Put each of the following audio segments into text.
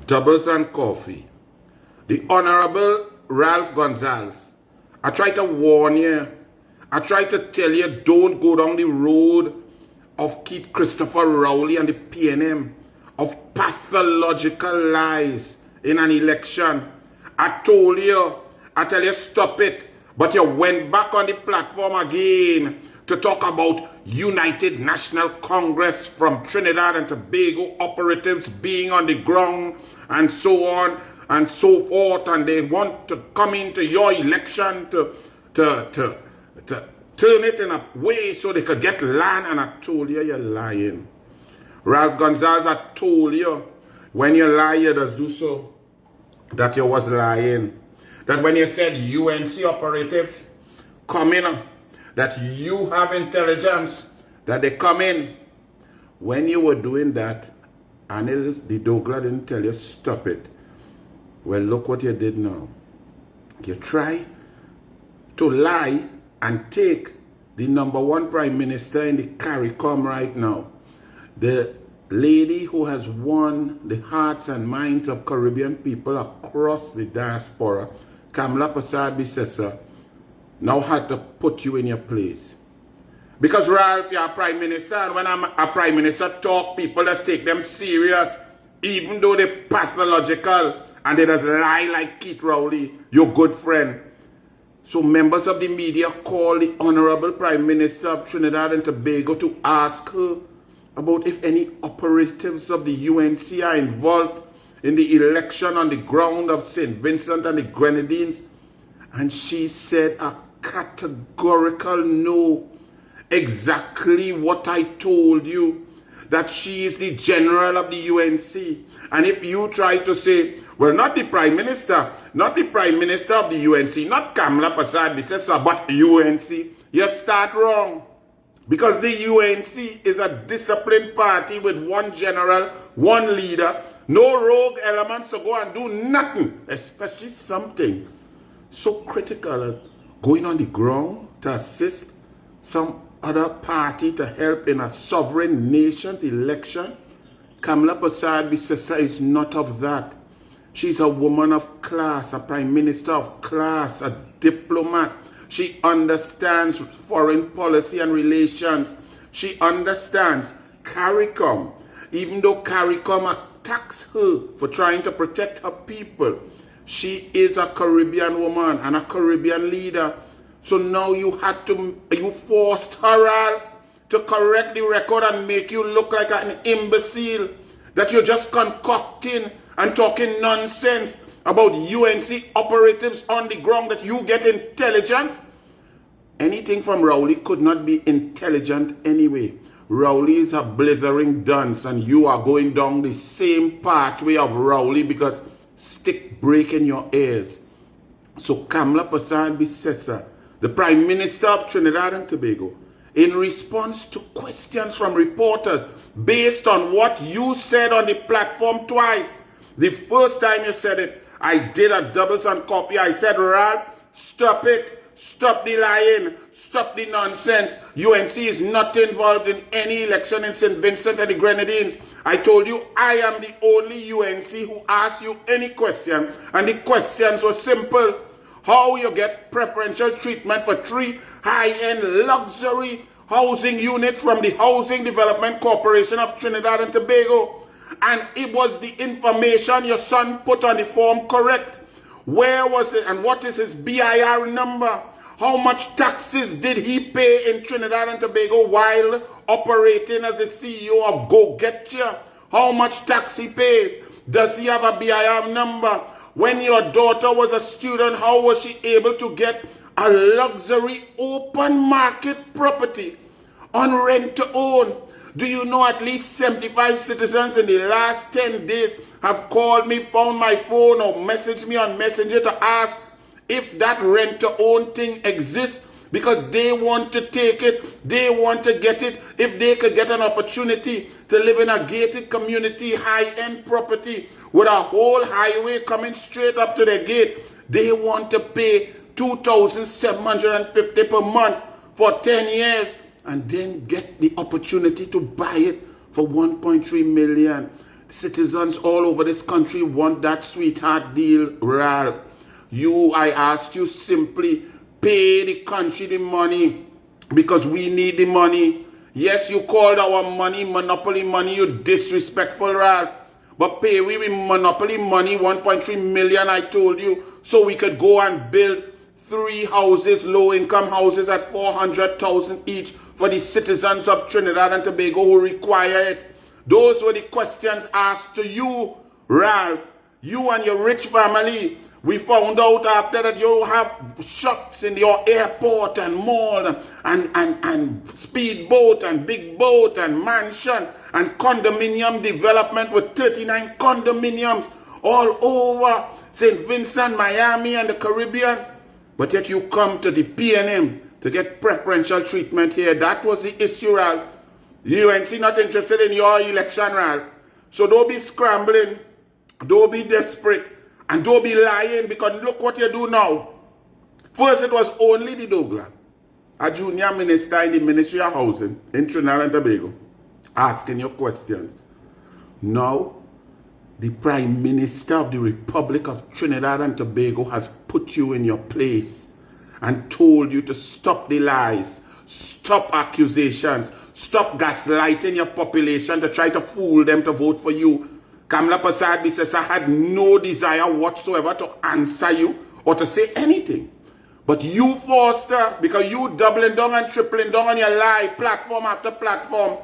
Doubles and coffee. The Honorable Ralph Gonsalves. I try to warn you. I try to tell you, don't go down the road of Keith Christopher Rowley and the PNM, of pathological lies in an election. I told you, I tell you, stop it. But you went back on the platform again to talk about United National Congress from Trinidad and Tobago operatives being on the ground and so on and so forth, and they want to come into your election to turn it in a way so they could get land. And I told you, you're lying. Ralph Gonsalves, I told you, when you lie, you just do so, that you was lying. That when you said UNC operatives come in, that you have intelligence, that they come in. When you were doing that, Anil the Douglas didn't tell you, stop it. Well, look what you did now. You try to lie and take the #1 Prime Minister in the CARICOM right now. The lady who has won the hearts and minds of Caribbean people across the diaspora, KAMLA PERSAD BISSESSAR, now had to put you in your place. Because Ralph, you're a Prime Minister, and when I'm a Prime Minister talk, people just take them serious, even though they're pathological and they just lie like Keith Rowley, your good friend. So members of the media call the Honorable Prime Minister of Trinidad and Tobago to ask her about if any operatives of the UNC are involved in the election on the ground of St. Vincent and the Grenadines. And she said a categorical no. Exactly what I told you, that she is the general of the UNC. And if you try to say, well, not the Prime Minister, not the Prime Minister of the UNC, not KAMLA PERSAD BISSESSAR, but UNC, you start wrong. Because the UNC is a disciplined party with one general, one leader, no rogue elements to go and do nothing, especially something so critical as going on the ground to assist some other party to help in a sovereign nation's election. KAMLA PERSAD BISSESSAR is not of that. She's a woman of class, a Prime Minister of class, a diplomat. She understands foreign policy and relations. She understands CARICOM, even though CARICOM attacks her for trying to protect her people. She is a Caribbean woman and a Caribbean leader. So now you forced her, Ralph, to correct the record and make you look like an imbecile, that you're just concocting and talking nonsense about UNC operatives on the ground, that you get intelligence. Anything from Rowley could not be intelligent anyway. Rowley is a blithering dunce, and you are going down the same pathway of Rowley because stick break in your ears. So KAMLA PERSAD BISSESSAR, the Prime Minister of Trinidad and Tobago, in response to questions from reporters based on what you said on the platform twice. The first time you said it, I did a doubles and copy. I said, Ralph, stop it. Stop the lying. Stop the nonsense. UNC is not involved in any election in St. Vincent and the Grenadines. I told you I am the only UNC who asked you any question, and the questions were simple. How you get preferential treatment for 3 high-end luxury housing units from the Housing Development Corporation of Trinidad and Tobago. And it was the information your son put on the form correct. Where was it and what is his BIR number? How much taxes did he pay in Trinidad and Tobago while operating as the CEO of Go Get Ya? How much tax he pays? Does he have a BIR number? When your daughter was a student, how was she able to get a luxury open market property on rent to own? Do you know at least 75 citizens in the last 10 days have called me, found my phone, or messaged me on Messenger to ask if that rent to own thing exists, because they want to take it, they want to get it. If they could get an opportunity to live in a gated community, high-end property with a whole highway coming straight up to their gate, they want to pay $2,750 per month for 10 years and then get the opportunity to buy it for 1.3 million. Citizens all over this country want that sweetheart deal, Ralph. I asked you simply, pay the country the money because we need the money. Yes, you called our money monopoly money, you disrespectful, Ralph. But pay we with monopoly money, 1.3 million, I told you, so we could go and build 3 houses, low-income houses at 400,000 each for the citizens of Trinidad and Tobago who require it. Those were the questions asked to you, Ralph. You and your rich family. We found out after that you have shops in your airport and mall and speedboat and big boat and mansion and condominium development with 39 condominiums all over St. Vincent, Miami and the Caribbean. But yet you come to the PNM to get preferential treatment here. That was the issue, Ralph. The UNC not interested in your election, Ralph. So don't be scrambling, don't be desperate, and don't be lying, because look what you do now. First, it was only the Douglas, a junior minister in the Ministry of Housing in Trinidad and Tobago, asking you questions. Now, the Prime Minister of the Republic of Trinidad and Tobago has put you in your place and told you to stop the lies, stop accusations, stop gaslighting your population to try to fool them to vote for you. KAMLA PERSAD BISSESSAR had no desire whatsoever to answer you or to say anything. But you forced her, because you doubling down and tripling down on your lie, platform after platform.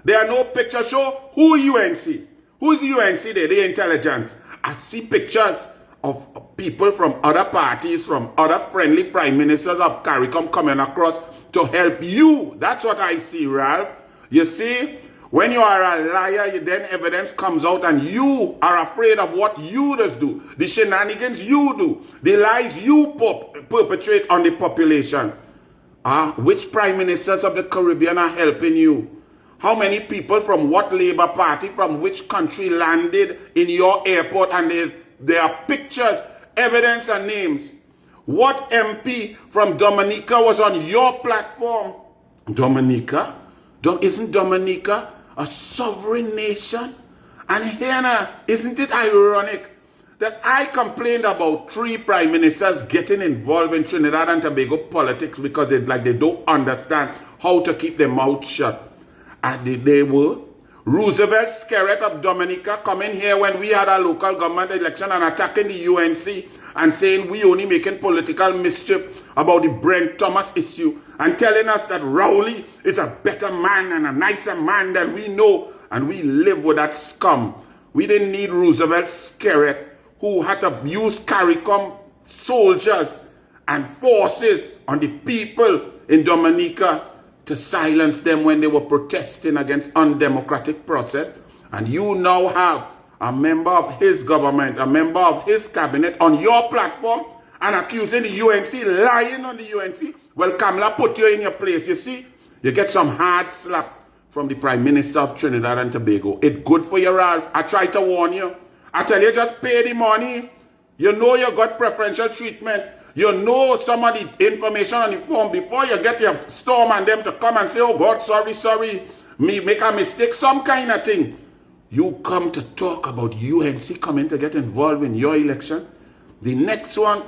There are no pictures. Show who UNC. Who's the UNC there? The intelligence. I see pictures of people from other parties, from other friendly prime ministers of CARICOM coming across to help you. That's what I see, Ralph. You see? When you are a liar, then evidence comes out and you are afraid of what you just do. The shenanigans you do. The lies you perpetrate on the population. Which prime ministers of the Caribbean are helping you? How many people from what Labour Party, from which country landed in your airport, and there are pictures, evidence and names? What MP from Dominica was on your platform? Dominica? Isn't Dominica a sovereign nation? And here, isn't it ironic that I complained about 3 prime ministers getting involved in Trinidad and Tobago politics because they don't understand how to keep their mouth shut. And they were Roosevelt Skerritt of Dominica coming here when we had a local government election and attacking the UNC and saying we only making political mischief about the Brent Thomas issue and telling us that Rowley is a better man and a nicer man than we know, and we live with that scum. We didn't need Roosevelt Skerritt, who had to use CARICOM soldiers and forces on the people in Dominica to silence them when they were protesting against undemocratic process. And you now have a member of his government, a member of his cabinet on your platform and accusing the UNC, lying on the UNC. Well, KAMLA put you in your place. You see, you get some hard slap from the Prime Minister of Trinidad and Tobago. It's good for you, Ralph. I try to warn you. I tell you, just pay the money. You know you got preferential treatment. You know some of the information on the form before you get your storm and them to come and say, oh God, sorry, me make a mistake, some kind of thing. You come to talk about UNC coming to get involved in your election. The next one,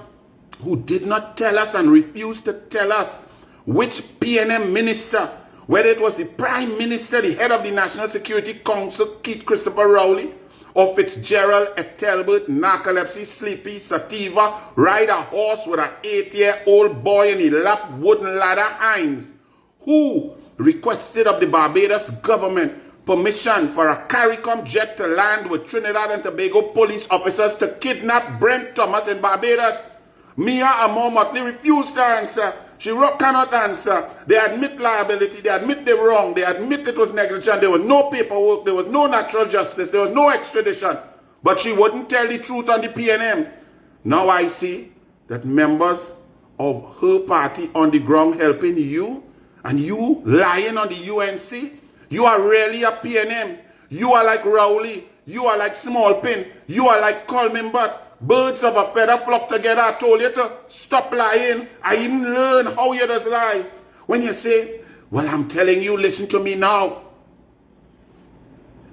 who did not tell us and refused to tell us which PNM minister, whether it was the Prime Minister, the head of the National Security Council, Keith Christopher Rowley, or Fitzgerald, Ethelbert, Narcolepsy, Sleepy, Sativa, ride a horse with an 8-year-old boy in the lap, wooden ladder, Hines, who requested of the Barbados government permission for a CARICOM jet to land with Trinidad and Tobago police officers to kidnap Brent Thomas in Barbados. Mia Amor Motley refused to answer. She cannot answer. They admit liability. They admit they were wrong. They admit it was negligent. There was no paperwork. There was no natural justice. There was no extradition. But she wouldn't tell the truth on the PNM. Now I see that members of her party on the ground helping you, and you lying on the UNC. You are really a PNM. You are like Rowley. You are like Smallpin. You are like Coleman Butt. Birds of a feather flock together. I told you to stop lying. I even learned how you just lie. When you say, well, I'm telling you, listen to me now.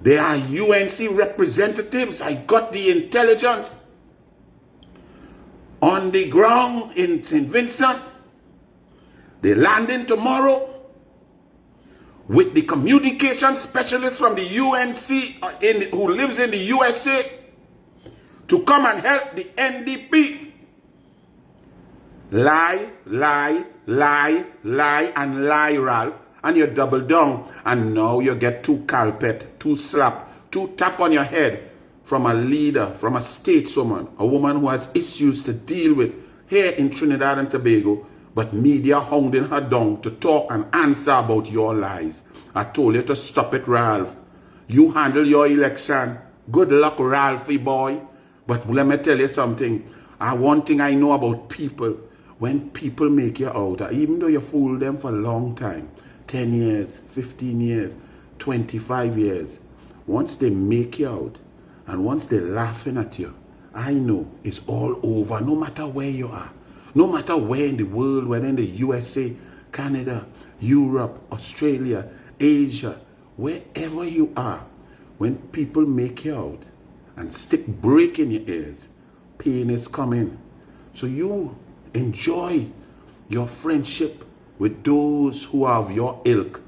They are UNC representatives. I got the intelligence. On the ground in St. Vincent. They landing tomorrow with the communication specialist from the UNC who lives in the USA to come and help the NDP. Lie, lie, lie, lie, and lie, Ralph. And you double down. And now you get 2 carpet, 2 slap, 2 tap on your head from a leader, from a stateswoman, a woman who has issues to deal with here in Trinidad and Tobago, but media hounding her down to talk and answer about your lies. I told you to stop it, Ralph. You handle your election. Good luck, Ralphie boy. But let me tell you something. One thing I know about people, when people make you out, even though you fool them for a long time, 10 years, 15 years, 25 years, once they make you out, and once they're laughing at you, I know it's all over, no matter where you are. No matter where in the world, whether in the USA, Canada, Europe, Australia, Asia, wherever you are, when people make you out and stick break in your ears, pain is coming. So you enjoy your friendship with those who are of your ilk,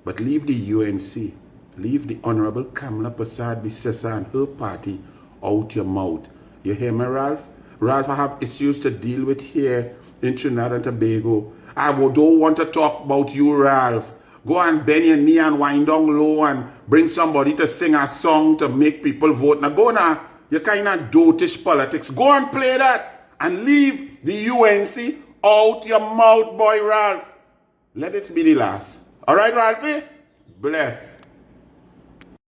but leave the UNC, leave the Honorable KAMLA PERSAD BISSESSAR and her party out your mouth. You hear me, Ralph? Ralph, I have issues to deal with here in Trinidad and Tobago. I don't want to talk about you, Ralph. Go and bend your knee and wind down low and bring somebody to sing a song to make people vote. Now go now, you kind of dotish politics. Go and play that and leave the UNC out your mouth, boy, Ralph. Let this be the last. All right, Ralphie? Bless.